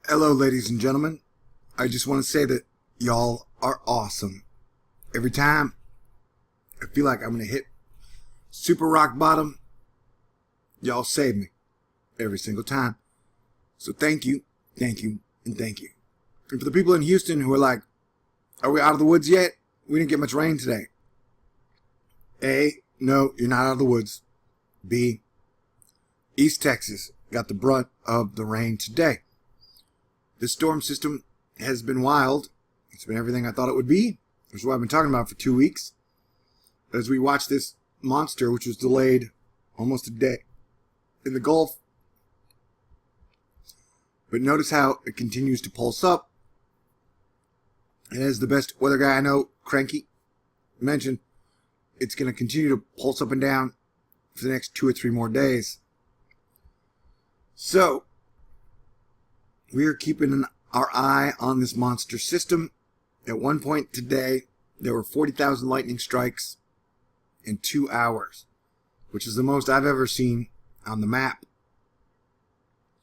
Hello, ladies and gentlemen. I just want to say that y'all are awesome. Every time I feel like I'm going to hit super rock bottom, y'all save me. Every single time. So thank you, and thank you. And for the people in Houston who are like, are we out of the woods yet? We didn't get much rain today. A, no, you're not out of the woods. B, East Texas got the brunt of the rain today. This storm system has been wild. It's been everything I thought it would be, which is what I've been talking about for 2 weeks. As we watch this monster, which was delayed almost a day in the Gulf. But notice how it continues to pulse up. And as the best weather guy I know, Cranky, mentioned, it's going to continue to pulse up and down for the next 2 or 3 more days. So, we are keeping our eye on this monster system. At one point today, there were 40,000 lightning strikes in 2 hours, which is the most I've ever seen on the map.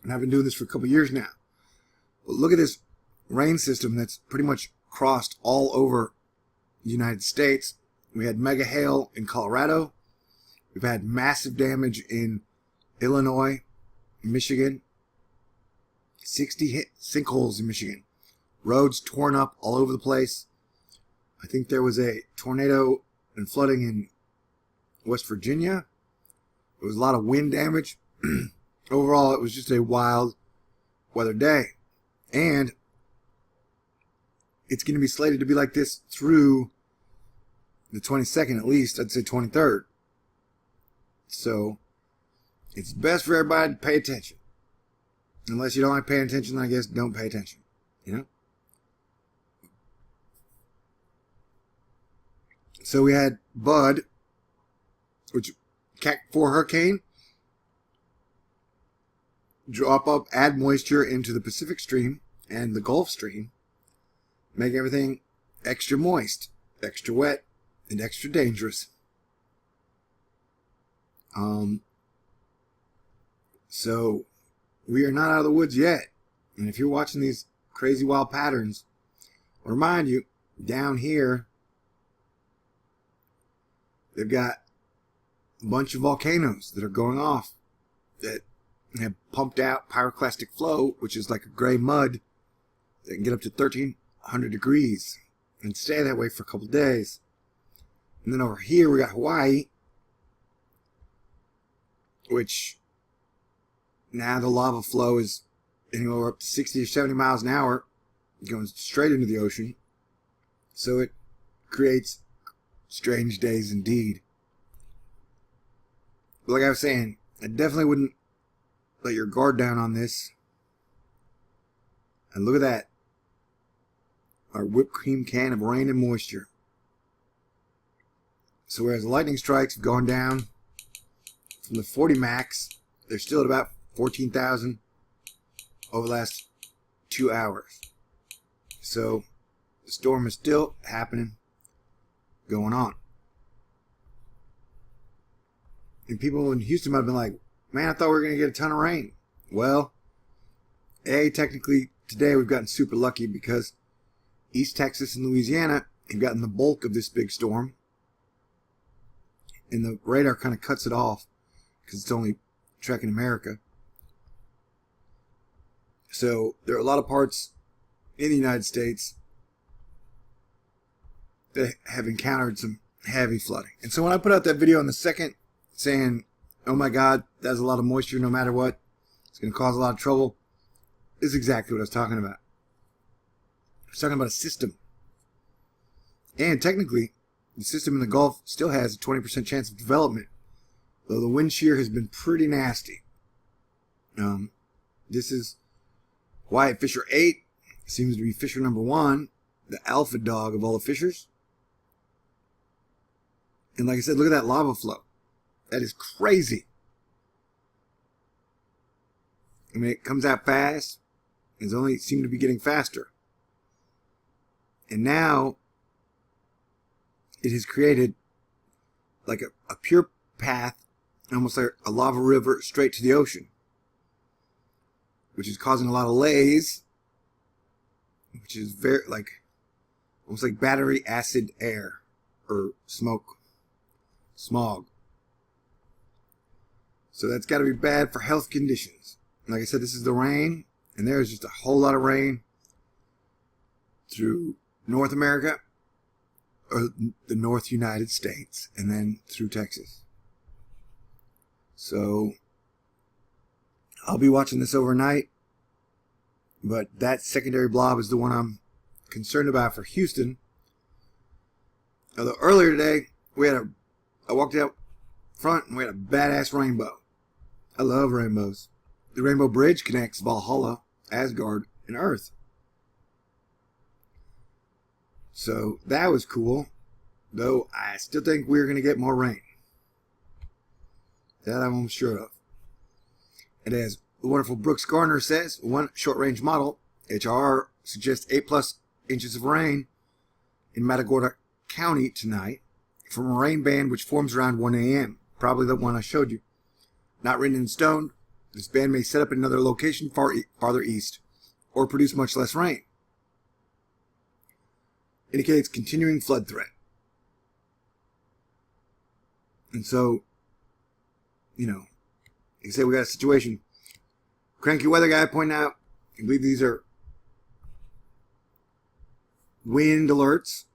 And I've been doing this for a couple years now. But look at this rain system that's pretty much crossed all over the United States. We had mega hail in Colorado. We've had massive damage in Illinois, Michigan. 60 sinkholes in Michigan. Roads torn up all over the place. I think there was a tornado and flooding in West Virginia. There was a lot of wind damage. Overall, it was just a wild weather day. And it's going to be slated to be like this through the 22nd at least. I'd say 23rd. So, it's best for everybody to pay attention. Unless you don't like paying attention, I guess don't pay attention. You know? So we had Bud, which Cat 4 hurricane, drop up, add moisture into the Pacific Stream and the Gulf Stream, make everything extra moist, extra wet, and extra dangerous. So we are not out of the woods yet. And if you're watching these crazy wild patterns, I'll remind you, down here, they've got a bunch of volcanoes that are going off that have pumped out pyroclastic flow, which is like a gray mud that can get up to 1,300 degrees and stay that way for a couple of days. And then over here we got Hawaii, which now the lava flow is anywhere up to 60 or 70 miles an hour, going straight into the ocean. So it creates strange days indeed. But like I was saying, I definitely wouldn't let your guard down on this. And look at that. Our whipped cream can of rain and moisture. So whereas the lightning strikes have gone down from the 40 max, they're still at about 14,000 over the last 2 hours. So the storm is still happening, going on. And people in Houston might have been like, man, I thought we were going to get a ton of rain. Well, technically today we've gotten super lucky because East Texas and Louisiana have gotten the bulk of this big storm. And the radar kind of cuts it off because it's only tracking America. So there are a lot of parts in the United States that have encountered some heavy flooding. And so when I put out that video in the second saying, oh my God, that's a lot of moisture no matter what, it's going to cause a lot of trouble, this is exactly what I was talking about. I was talking about a system. And technically, the system in the Gulf still has a 20% chance of development, though the wind shear has been pretty nasty. This is Wyatt Fisher 8, seems to be Fisher number 1, the alpha dog of all the Fishers. And like I said, look at that lava flow. That is crazy. I mean, it comes out fast. It's only seemed to be getting faster. And now, it has created like a pure path, almost like a lava river straight to the ocean, which is causing a lot of lays which is very almost like battery acid air or smog. So that's got to be bad for health conditions. Like I said, this is the rain, and there's just a whole lot of rain through North America, or the North United States, and then through Texas. So I'll be watching this overnight, but that secondary blob is the one I'm concerned about for Houston. Although earlier today, I walked out front and we had a badass rainbow. I love rainbows. The Rainbow Bridge connects Valhalla, Asgard, and Earth. So that was cool. Though I still think we're going to get more rain. That I'm sure of. And as the wonderful Brooks Garner says, one short-range model, HRR, suggests 8+ inches of rain in Matagorda County tonight from a rain band which forms around 1 a.m. Probably the one I showed you. Not written in stone, this band may set up in another location farther east or produce much less rain. Indicates continuing flood threat. And so, like I say, we got a situation. Crankywxguy pointing out, I believe these are wind alerts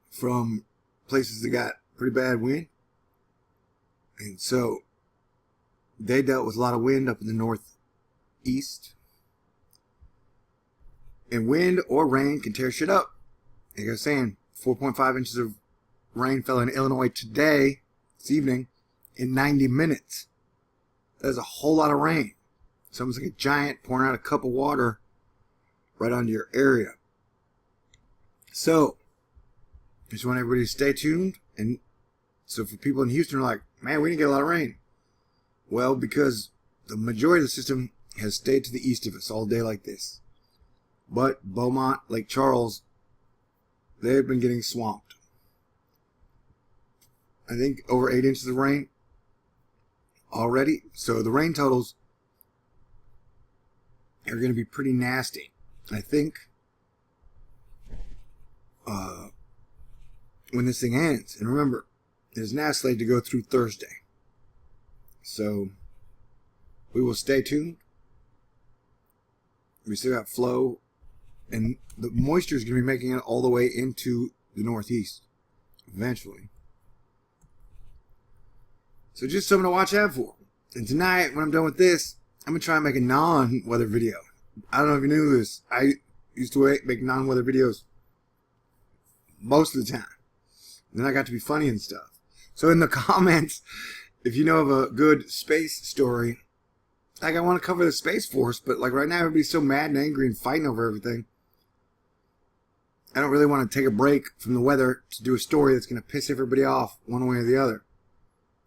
from places that got pretty bad wind. And so they dealt with a lot of wind up in the northeast. And wind or rain can tear shit up. Like I was saying, 4.5 inches of rain fell in Illinois today, this evening, in 90 minutes. That's a whole lot of rain. It's almost like a giant pouring out a cup of water right onto your area. So, I just want everybody to stay tuned. And so for people in Houston who are like, man, we didn't get a lot of rain. Well, because the majority of the system has stayed to the east of us all day like this. But Beaumont, Lake Charles, they've been getting swamped. I think over 8 inches of rain already. So the rain totals are going to be pretty nasty. I think when this thing ends. And remember, it's now slated to go through Thursday. So we will stay tuned. We still got flow. And the moisture is going to be making it all the way into the northeast eventually. So just something to watch out for. And tonight, when I'm done with this, I'm going to try and make a non-weather video. I don't know if you knew this. I used to make non-weather videos most of the time. And then I got to be funny and stuff. So in the comments, if you know of a good space story, I want to cover the Space Force, but right now everybody's so mad and angry and fighting over everything. I don't really want to take a break from the weather to do a story that's going to piss everybody off one way or the other.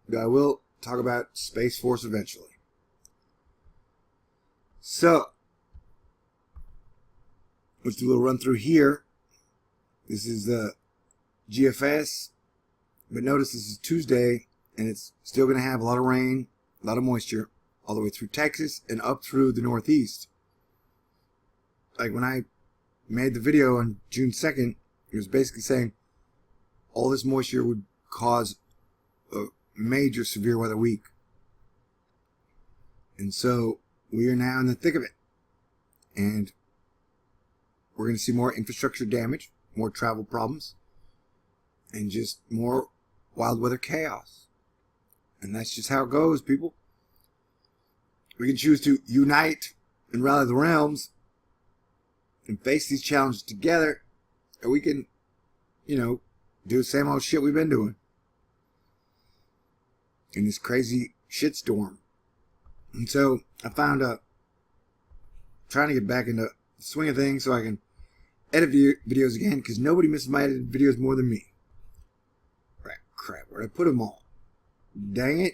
But I will talk about Space Force eventually. So, let's do a little run through here. This is the GFS. But notice this is Tuesday, and it's still going to have a lot of rain, a lot of moisture, all the way through Texas and up through the northeast. Like when I made the video on June 2nd, it was basically saying all this moisture would cause a major severe weather week. And so we are now in the thick of it. And we're going to see more infrastructure damage, more travel problems, and just more wild weather chaos. And that's just how it goes, people. We can choose to unite and rally the realms and face these challenges together, or we can, do the same old shit we've been doing in this crazy shitstorm. And so I found trying to get back into the swing of things so I can edit videos again, because nobody misses my edited videos more than me. Right, crap, where'd I put them all? Dang it.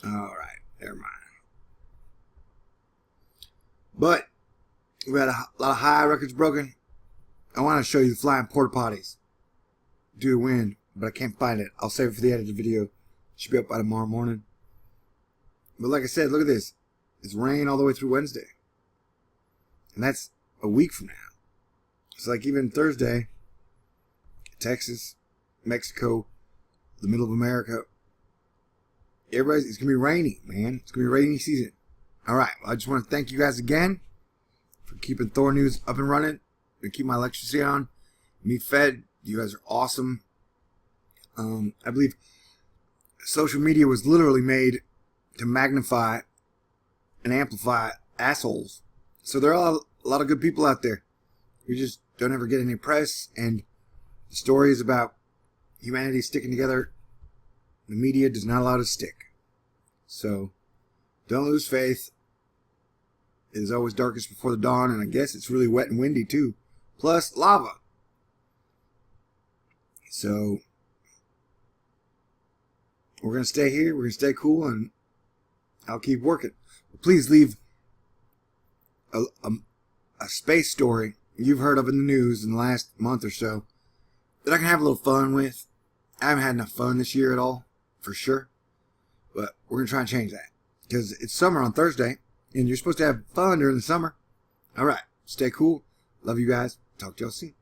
Alright, never mind. But we had a lot of high records broken. I want to show you the flying porta potties due to wind, but I can't find it. I'll save it for the edited video. It should be up by tomorrow morning. But like I said, look at this. It's rain all the way through Wednesday. And that's a week from now. It's like even Thursday, Texas, Mexico, the middle of America, it's going to be rainy, man. It's going to be rainy season. All right. Well, I just want to thank you guys again for keeping THORNEWS up and running and keep my electricity on, me fed. You guys are awesome. I believe social media was literally made to magnify and amplify assholes. So there are a lot of good people out there. We just don't ever get any press, and the stories about humanity sticking together, the media does not allow it to stick. So don't lose faith. It is always darkest before the dawn, and I guess it's really wet and windy too. Plus lava. So we're going to stay here. We're going to stay cool, and I'll keep working. Please leave a space story you've heard of in the news in the last month or so that I can have a little fun with. I haven't had enough fun this year at all, for sure. But we're going to try and change that. Because it's summer on Thursday, and you're supposed to have fun during the summer. All right. Stay cool. Love you guys. Talk to y'all soon.